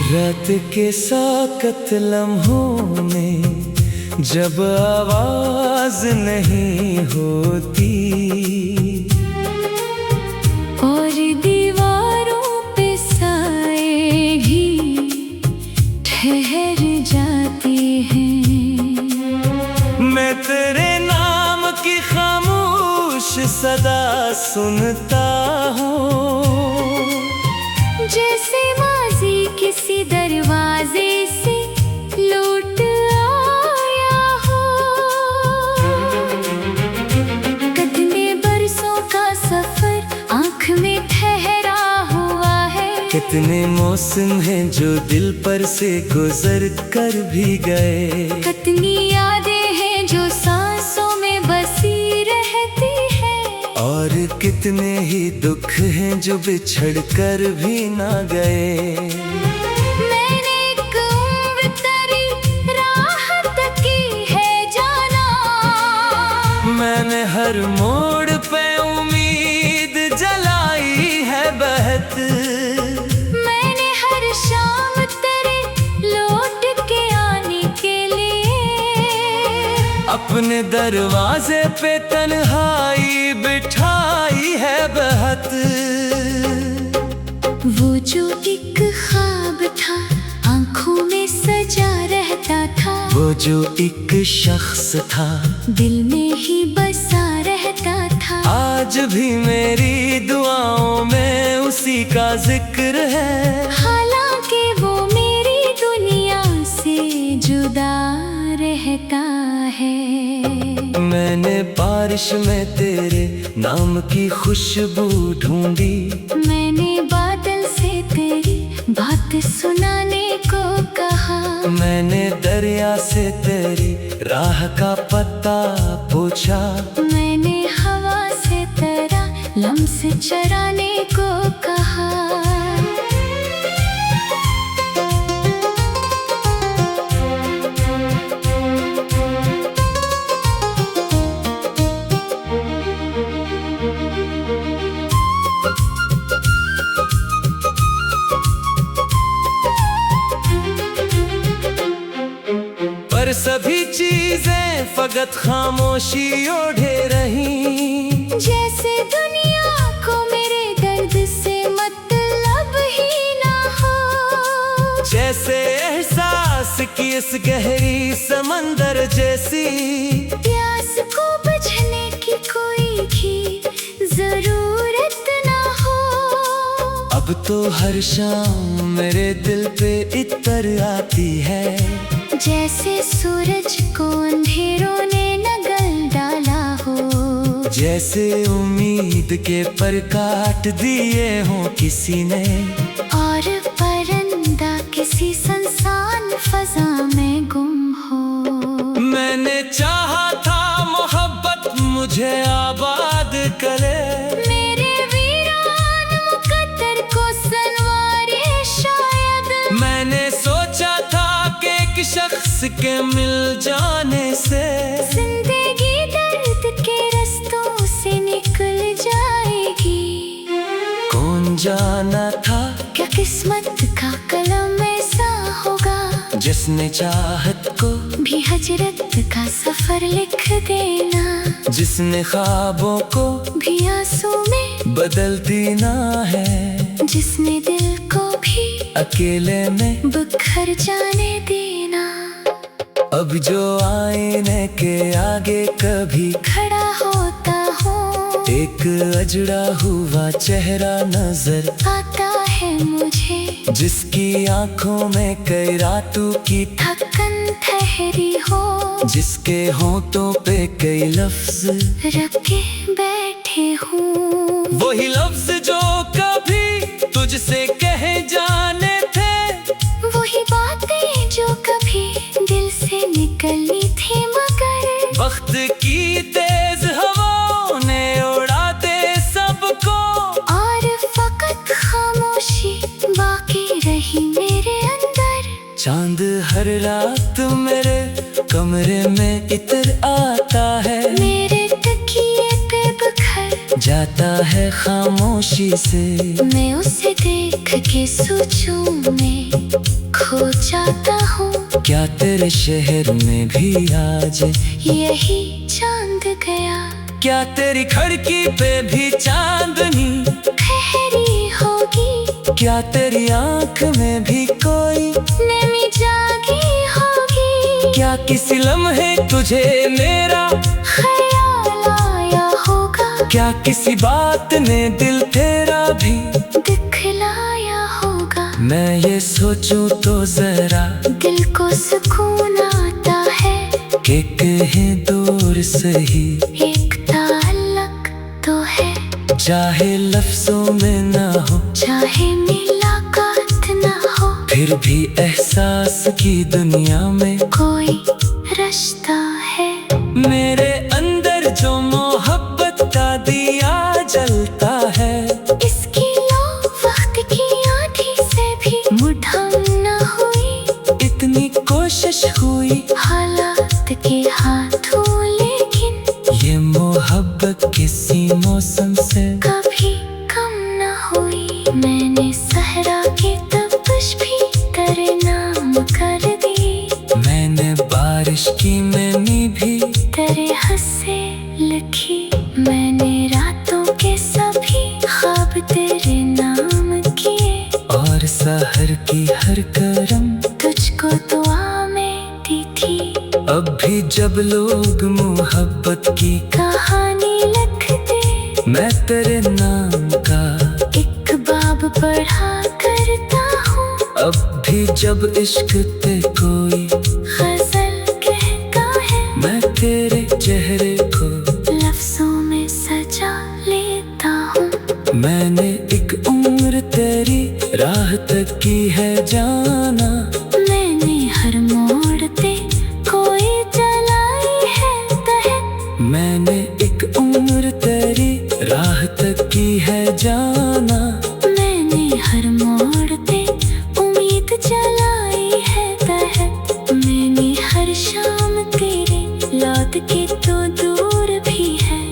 रात के साकत लम्हों में जब आवाज नहीं होती और दीवारों पे साए भी ठहर जाते हैं, मैं तेरे नाम की खामोश सदा सुनता हूँ। जैसे माजी किसी दरवाजे से लौट आया हो, कितने बरसों का सफर आँख में ठहरा हुआ है। कितने मौसम हैं जो दिल पर से गुजर कर भी गए, कितनी यादें हैं जो सांसों में बसी रहती है, और कितने ही दुख हैं जो बिछड़ कर भी ना गए। मैंने एक उम्र तेरी राह तकी है जाना, मैंने हर मोड़ पे उम्मीद जलाई है बहत, मैंने हर शाम तेरे लौट के आने के लिए अपने दरवाजे पे तन्हाई बिठाई है बहत। वो जो एक ख्वाब था आंखों में सजा रहता था, वो जो एक शख्स था दिल में ही बसा रहता था, आज भी मेरी दुआओं में उसी का जिक्र है। हालांकि वो मेरी दुनिया से जुदा रहता है। मैंने बारिश में तेरे नाम की खुशबू ढूंढी, मैंने बादल से तेरी बात सुनाने को कहा, मैंने दरिया से तेरी राह का पता पूछा, मैंने हवा से तेरा लम्स चराने को कहा। पर सभी चीजें फकत खामोशी ओढ़े रही, जैसे दुनिया को मेरे दर्द से मतलब ही ना हो, जैसे एहसास की इस गहरी समंदर जैसी प्यास को बुझने की कोई भी जरूरत ना हो। अब तो हर शाम मेरे दिल पे इतर आती है, जैसे सूरज को अंधेरों ने न गल डाला हो, जैसे उम्मीद के पर काट दिए हों किसी ने, और परिंदा किसी सुनसान फजा में गुम हो। मैंने चाहा था मोहब्बत मुझे आबाद करे, मेरे वीरान मुकद्दर को संवारे शायद, मैंने सोचा था कि एक शख्स के मिल जाने से जिंदगी दर्द के रास्तों से निकल जाएगी। कौन जाना था क्या किस्मत का कलम ऐसा होगा, जिसने चाहत को भी हजरत का सफर लिख देना, जिसने ख्वाबों को भी आंसू में बदल देना है, जिसने दिल को भी अकेले में बिखर जाने देना। अब जो आईने के आगे कभी खड़ा होता हूँ, एक अजड़ा हुआ चेहरा नजर आता है मुझे, जिसकी आंखों में कई रातों की थकन ठहर ठहरी हो, जिसके होंठों पे कई लफ्ज रख के बैठे हूँ। वही लफ्ज जो कभी तुझसे कहे जाने थे, वही बातें जो कभी दिल से निकलनी थी, मगर वक्त की तेज हवाओं ने उड़ा दे सबको, और फकत खामोशी बाकी रही मेरे अंदर। चांद हर रात मेरे कमरे में इतर आता है, मेरे तकिए पे बिखर जाता है खामोशी से। मैं उसे देख के सोचूं में खो जाता हूँ। क्या तेरे शहर में भी आज यही चांद गया, क्या तेरी खिड़की पे भी चांदनी ठहरी होगी, क्या तेरी आंख में भी कोई नमी जागी होगी, क्या किसी लम्हे तुझे मेरा ख्याल आया होगा, क्या किसी बात ने दिल तेरा भी दिखलाया होगा। मैं ये सोचूं तो जरा दिल को सुकून आता है, कि कहीं दूर सही एक ताल्लुक तो है, चाहे लफ्जों में ना हो, चाहे मुलाकात ना हो, फिर भी एहसास की दुनिया में कोई रिश्ता है। मेरे अंदर जो मोहब्बत का दिया जलता है, इसकी लो वक्त की आंधी से भी मुठम न हुई, इतनी कोशिश हुई हालात के हाथों, लेकिन ये मोहब्बत किसी मौसम से कभी कम न हुई। मैंने सहरा की तपिश भी तेरे नाम कर दी, मैंने बारिश की नमी भी तेरे हंसे लिखी, मैंने रातों के सभी ख्वाब तेरे नाम किए, और सहर की हर करम तुझको दुआ में दी थी। अब भी जब लोग मोहब्बत की कहानी लिखते, मैं तेरे नाम का एक बाब पढ़ा करता हूँ, अब भी जब इश्क पे कोई गजल कहता है, मैं तेरे चेहरे को लफ्जों में सजा लेता हूँ। मैंने एक उम्र तेरी राह तक की है जाना, मैंने हर मोड़ पे कोई जलाई है तह, मैंने एक उम्र तेरी राह तक की है जाना, मैंने हर मोड़ पे उम्मीद जलाई है तह, मैंने हर शाम तेरे लौट के तो दूर भी है।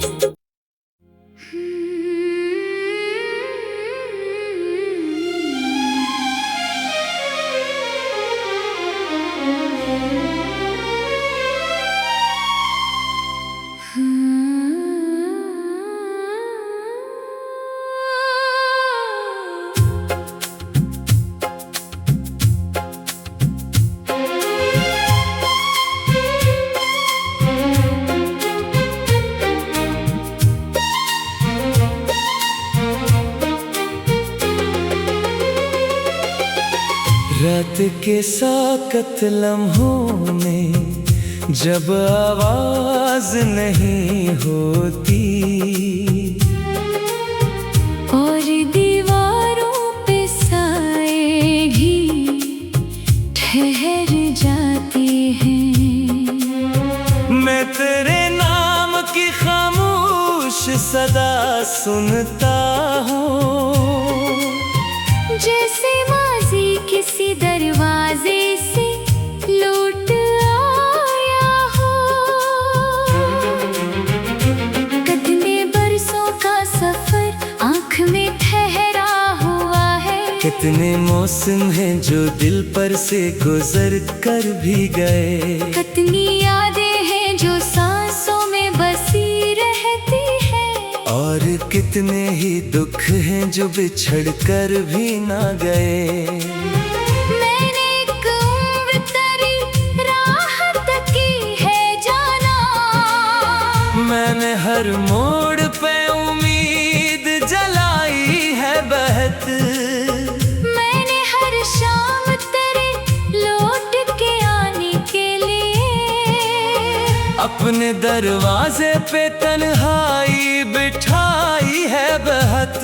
रात के साकत लम्हों में जब आवाज नहीं होती, और दीवारों पे साए भी ठहर जाते हैं, मैं तेरे नाम की खामोश सदा सुनता हूँ, जैसे माजी किसी दरवाजे से लौट आया हो। कितने बरसों का सफर आंख में ठहरा हुआ है, कितने मौसम हैं जो दिल पर से गुजर कर भी गए, कितनी यादें हैं जो सांसों में बसी रहती है, और कितने ही दुख हैं जो बिछड़ कर भी ना गए। मैंने एक उम्र तेरी राह तक की है जाना, मैंने हर मोड़ पे उम्मीद जलाई है बहत, मैंने हर शाम तेरे लौट के आने के लिए अपने दरवाजे पे तन्हाई बिठाई है बहुत।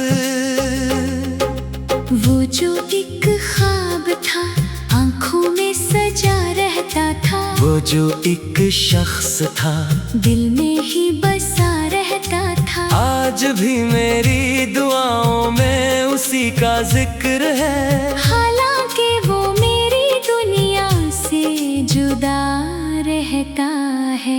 वो जो एक ख्वाब था आंखों में सजा रहता था, वो जो एक शख्स था दिल में ही बसा रहता था, आज भी मेरी दुआओं में उसी का जिक्र है। हालांकि वो मेरी दुनिया से जुदा रहता है।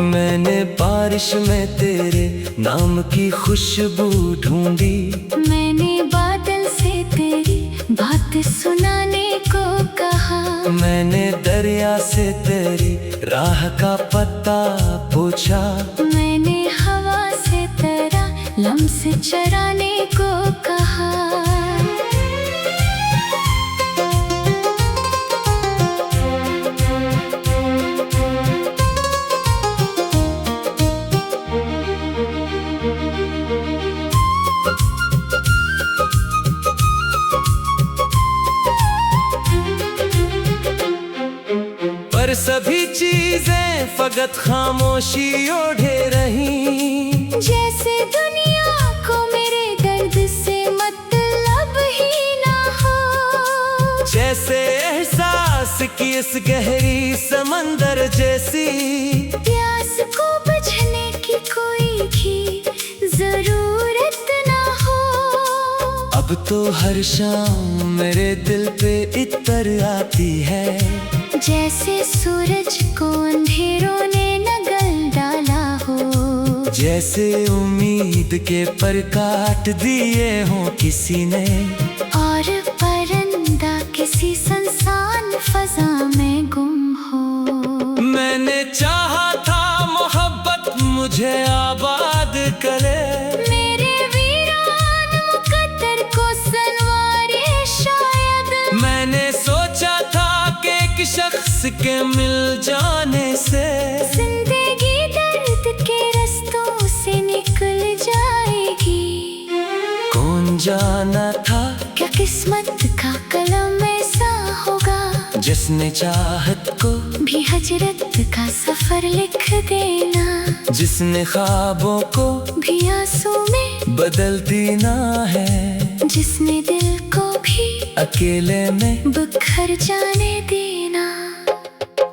मैंने बारिश में तेरे नाम की खुशबू ढूंढी, मैंने बादल से तेरी बात सुनाने को कहा, मैंने दरिया से तेरी राह का पता पूछा, मैंने हवा से तेरा लम्स चराने को कहा। पर सभी चीजें फकत खामोशी ओढ़े रही, जैसे दुनिया को मेरे दर्द से मतलब ही ना हो, जैसे एहसास की इस गहरी समंदर जैसी प्यास को बुझने की कोई भी जरूरत ना हो। अब तो हर शाम मेरे दिल पे इतर आती है, जैसे सूरज को अंधेरों ने न डाला हो, जैसे उम्मीद के पर काट दिए हों किसी ने, और परिंदा किसी सुनसान फजा में गुम हो। मैंने चाहा था मोहब्बत मुझे आबाद करे, मेरे वीरान मुकद्दर को संवारे शायद, मैंने सोचा था कि एक शख्स के मिल जाने से जिंदगी दर्द के रास्तों से निकल जाएगी। कौन जाना था क्या किस्मत का कलम ऐसा होगा, जिसने चाहत को भी हजरत का सफर लिख देना, जिसने ख्वाबों को भी आंसू में बदल देना है, जिसने दिल को भी अकेले में बिखर जाने देना।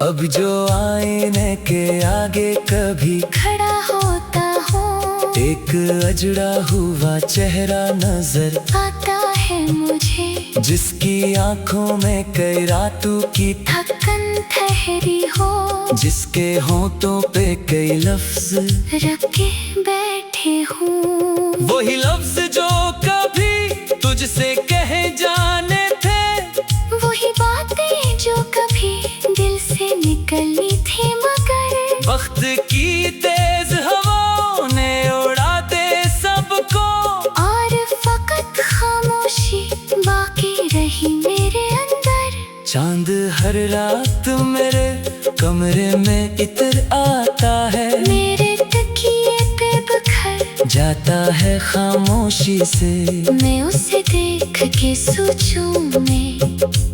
अब जो आईने के आगे कभी खड़ा होता हूँ, एक अजड़ा हुआ चेहरा नजर आता है मुझे, जिसकी आंखों में कई रातों की थकन ठहरी हो, जिसके होठों पे कई लफ्ज रखे बैठे हूँ। वही लफ्ज जो कभी तुझसे कहे जाने थे, वही बातें जो कभी दिल से निकलनी थी, मगर वक्त की तेज हवाओं ने उड़ा दे सबको, और फकत खामोशी बाकी रही मेरे अंदर। चांद हर रात मेरे कमरे में इतर आता है, मेरे तकिए पे बिखर जाता है खामोशी से, मैं उसे देख के सोचूं में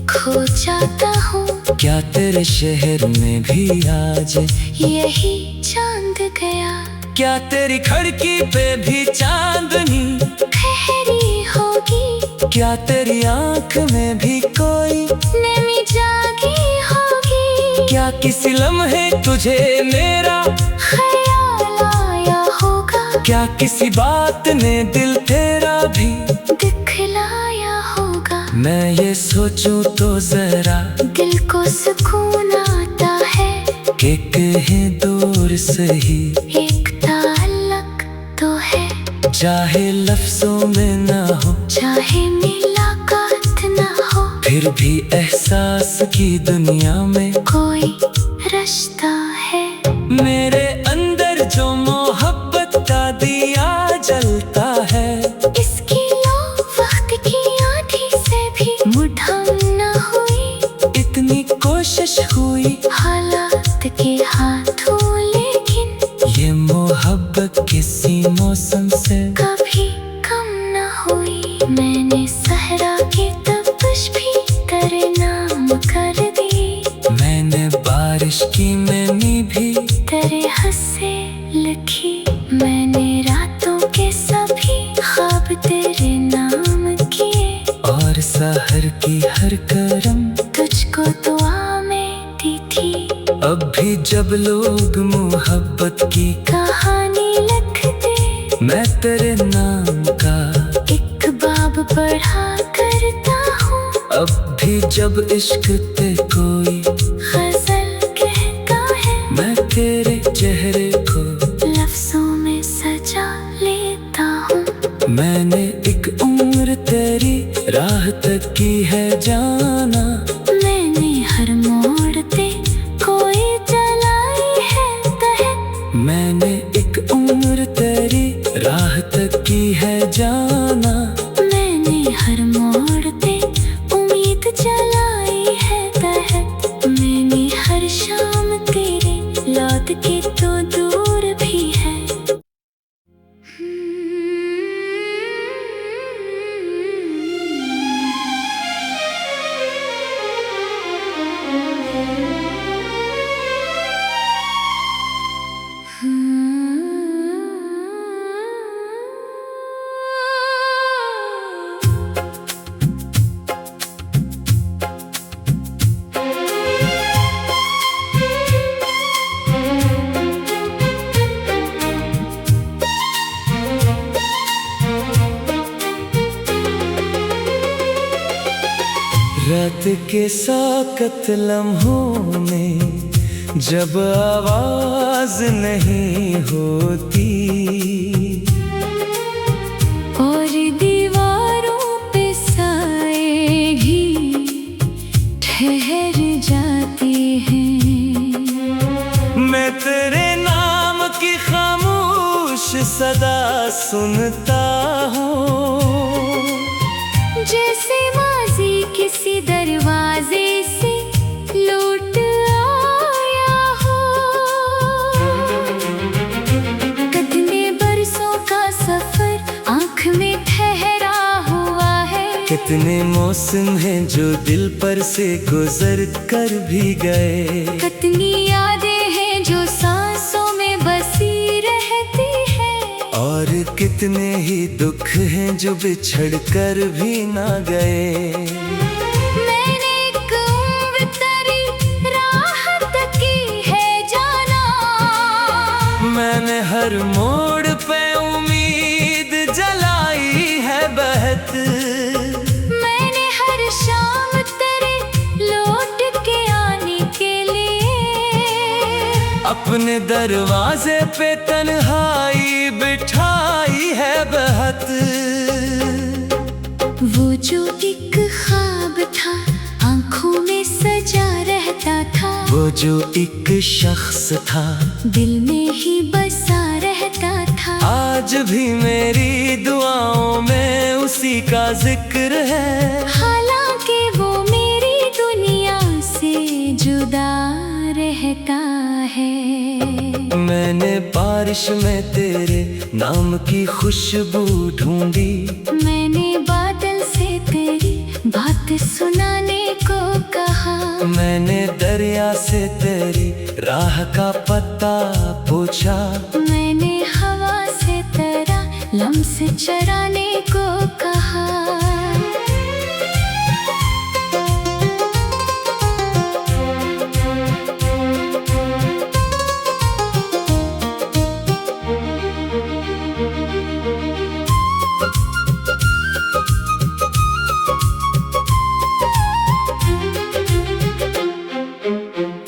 खो जाता हूँ। क्या तेरे शहर में भी आज यही चांद गया, क्या तेरी खिड़की पे भी चांदनी ठहरी होगी, क्या तेरी आंख में भी कोई नमी जागी होगी, क्या किसी लम्हे तुझे मेरा ख्याल आया होगा, क्या किसी बात ने दिल तेरा भी दिखलाया होगा। मैं ये सोचूं तो जरा दिल को सुकून आता है, कि कहीं दूर सही एक ताल्लुक तो है, चाहे लफ्जों में ना हो, चाहे मुलाकात ना हो, फिर भी एहसास की दुनिया में कोई रिश्ता है। मेरे अंदर जो मोहब्बत का दिया जलता है, इसकी लो वक्त की आंधी से भी मुठम न हुई, इतनी कोशिश हुई हालात के हाथों, लेकिन ये मोहब्बत किसी मौसम से कभी कम न हुई। मैंने सहरा की तपिश भी तेरे नाम कर दी, मैंने बारिश की नमी भी तेरे की हर करम तुझको दुआ में दी थी। अब भी जब लोग मोहब्बत की कहानी लिखते मैं तेरे नाम का एक बाब पढ़ा करता हूँ। अब भी जब इश्क पे कोई गजल कहता है मैं तेरे चेहरे को लफ्जों में सजा लेता हूँ। मैंने एक उम्र तेरी राह तक की है जाना। मैंने हर मोड़ पे कोई जलाई है तह। मैंने एक उम्र तेरी राह तक की है जाना। मैंने हर मोड़ पे उम्मीद जलाई है तह। मैंने हर शाम तेरे लौट के तो दूर भी है। रात के साकत लम्हों में जब आवाज नहीं होती और दीवारों पे साए भी ठहर जाते हैं। मैं तेरे नाम की खामोश सदा सुनता हूँ। जैसे माजी किसी दरवाजे से लौट आया हो। कितने बरसों का सफर आँख में ठहरा हुआ है। कितने मौसम हैं जो दिल पर से गुजर कर भी गए। कितनी यादें हैं जो सांसों में बसी रहती है। और कितने ही दुख हैं जो बिछड़ कर भी ना गए। मैंने एक उम्र तेरी राह तक की है जाना। मैंने हर मोड़ पे उम्मीद जलाई है बहत। मैंने हर शाम तेरे लौट के आने के लिए अपने दरवाजे पे तन्हाई बिठाई है बहत। वो जो एक ख्वाब था आंखों में सजा रहता था। वो जो एक शख्स था दिल में ही बसा रहता था। आज भी मेरी दुआओं में उसी का जिक्र है। हालांकि वो मेरी दुनिया से जुदा रहता है। मैंने बारिश में तेरे नाम की खुशबू ढूंढी। मैंने बादल से तेरी बात सुनाने को कहा। मैंने दरिया से तेरी राह का पता पूछा। मैंने हवा से तेरा लम्स चराने को कहा।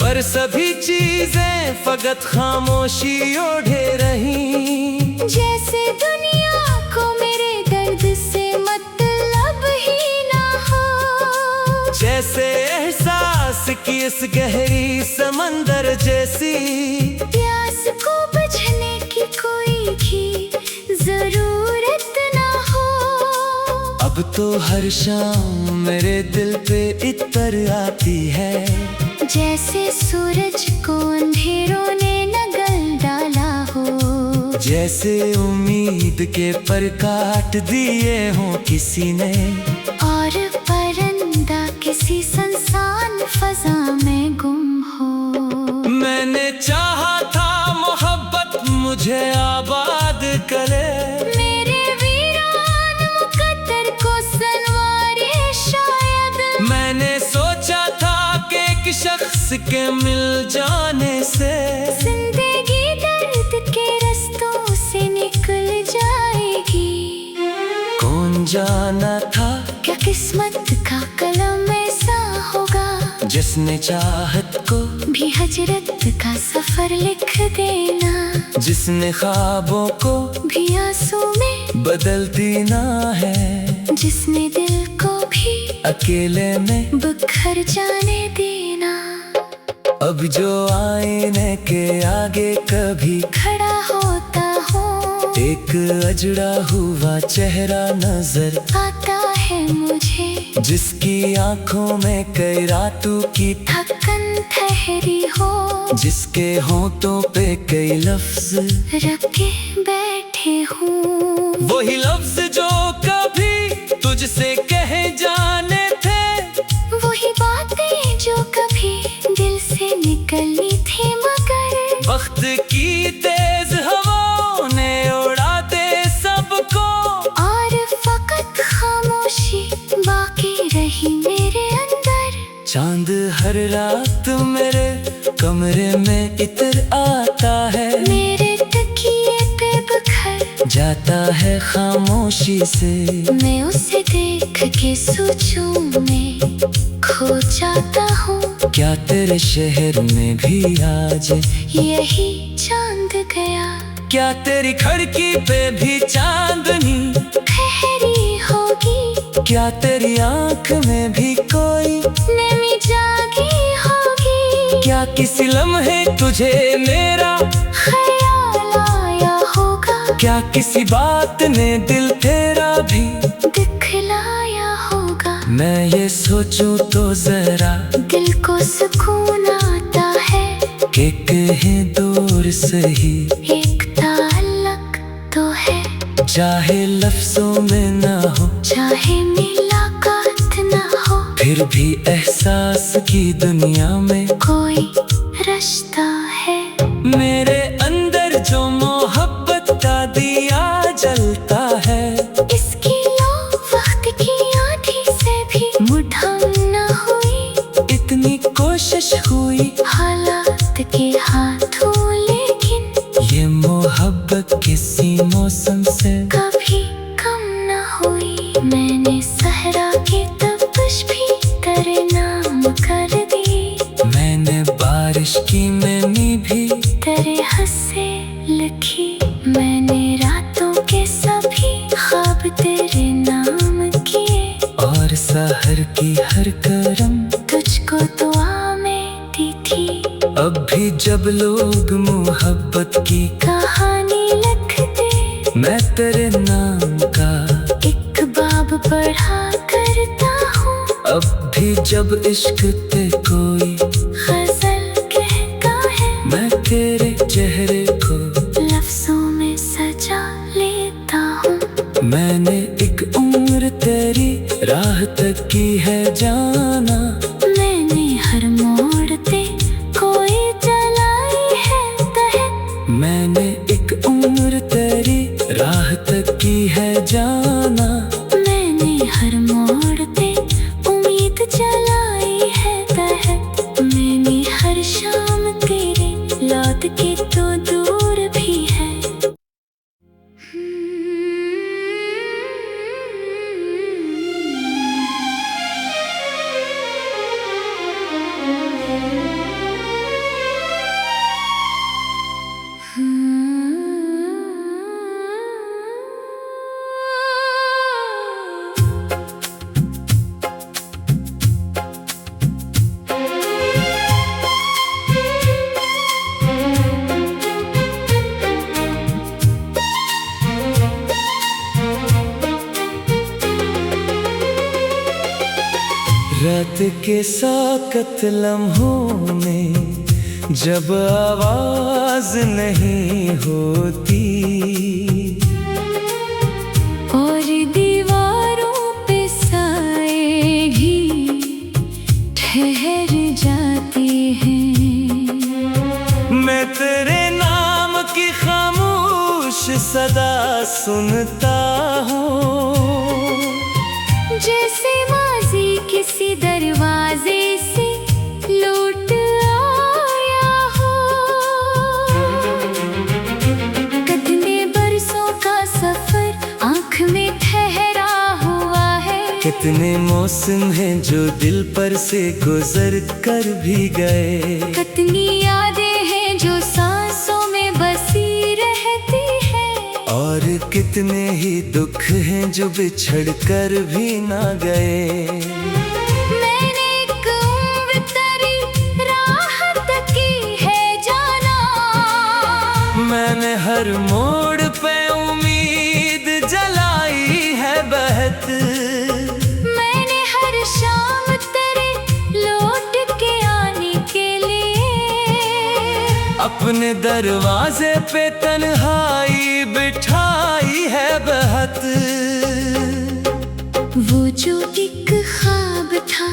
पर सभी चीजें फकत खामोशी ओढ़े रही। जैसे दुनिया को मेरे दर्द से मतलब ही ना हो। जैसे एहसास की इस गहरी समंदर जैसी प्यास को बुझने की कोई भी जरूरत ना हो। अब तो हर शाम मेरे दिल पे इतर आती है। जैसे सूरज को अंधेरों ने नगल डाला हो। जैसे उम्मीद के पर काट दिए हों किसी ने। और परिंदा किसी सुनसान फजा में गुम हो। मैंने चाहा था मोहब्बत मुझे आबाद करे। मेरे वीरान मुकद्दर को संवारे शायद। के मिल जाने से जिंदगी दर्द के रास्तों से निकल जाएगी। कौन जाना था क्या किस्मत का कलम ऐसा होगा, जिसने चाहत को भी हजरत का सफर लिख देना, जिसने ख्वाबों को भी आंसू में बदल देना है, जिसने दिल को भी अकेले में बिखर जाने देना। अब जो आईने के आगे कभी खड़ा होता हूँ, एक अजड़ा हुआ चेहरा नजर आता है मुझे, जिसकी आंखों में कई रातों की थकन ठहरी हो, जिसके होठों पे कई लफ्ज रखे बैठे हूँ। वही लफ्ज जो कभी तुझसे कहे जाने थे, वही बातें जो कभी दिल से निकलनी थी, मगर वक्त की तेज हवाओं ने उड़ा दे सबको, और फकत खामोशी बाकी रही मेरे अंदर। चांद हर रात मेरे कमरे में इतर आता है, मेरे तकिए पे बिखर जाता है खामोशी से, मैं उसे देख के सोचूं में खो जाता हूँ। क्या तेरे शहर में भी आज यही चांद गया, क्या तेरी खिड़की पे भी चांदनी ठहरी होगी, क्या तेरी आंख में भी कोई नमी जागी होगी, क्या किसी लम्हे तुझे मेरा ख्याल आया होगा, क्या किसी बात ने दिल तेरा भी दिखलाया होगा। मैं ये सोचूं तो जरा दिल को सुकून आता है, कि कहीं दूर सही एक ताल्लुक तो है, चाहे लफ्जों में ना हो, चाहे मुलाकात ना हो, फिर भी एहसास की दुनिया में कोई रिश्ता है। मेरे अंदर जो मोहब्बत का दिया जलता है, इसकी लो वक्त की आंधी से भी मुठम न हुई, इतनी कोशिश हुई हालात के हाथों, लेकिन ये मोहब्बत किसी मौसम से कभी कम न हुई। मैंने सहरा की तपिश भी तेरे नाम कर दी, मैंने बारिश की मैनी भी तेरे हंसे लिखी, मैंने रातों के सभी ख्वाब तेरे नाम किए, और सहर की हर करम तुझको दुआ में दी थी। अब भी जब लोग मोहब्बत की कहानी लिखते, मैं तेरे नाम का एक बाब पढ़ा करता हूँ, अब भी जब इश्क पे कोई गजल कहता है, मैं तेरे चेहरे को लफ्जों में सजा लेता हूँ। मैंने एक उम्र तेरी राह तक की है जाना, मैंने हर मोड़ पे कोई जलाई है तह, मैंने एक उम्र तेरी राह तक की है जाना, मैंने हर मोड़ पे उम्मीद जलाई है तह, मैंने हर शाम तेरे लौट के तो दूर भी है। रात के साकत लम्हों में जब आवाज नहीं होती, और दीवारों पे साए भी ठहर जाते हैं, मैं तेरे नाम की खामोश सदा सुनता हूँ, जैसे माजी किसी दरवाजे से लौट कितने मौसम हैं जो दिल पर से गुजर कर भी गए। कितनी यादें हैं जो सांसों में बसी रहती है। और कितने ही दुख हैं जो बिछड़ कर भी ना गए। मैंने एक उम्र तेरी राहत की है जाना। मैंने हर मोड़ पे उम्मीद जलाई है बहत। मैंने हर शाम तेरे लौट के आने के लिए अपने दरवाजे पे तन्हाई बिठाई है बहत। वो जो एक ख्वाब था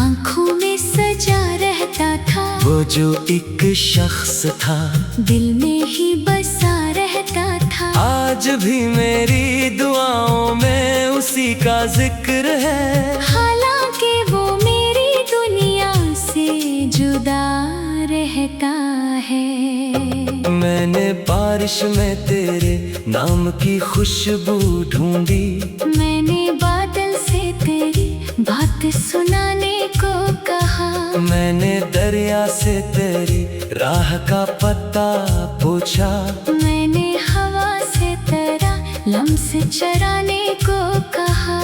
आंखों में सजा रहता था। वो जो एक शख्स था दिल में ही बसा रहता था। आज भी मेरी दुआओं में उसी का जिक्र है। हालांकि वो मेरी दुनिया से जुदा रहता है। मैंने बारिश में तेरे नाम की खुशबू ढूंढी। मैंने बादल से तेरी बात सुनाने को कहा। मैंने दरिया से तेरी राह का पता पूछा। मैंने हवा से तेरा लम्स चराने को कहा।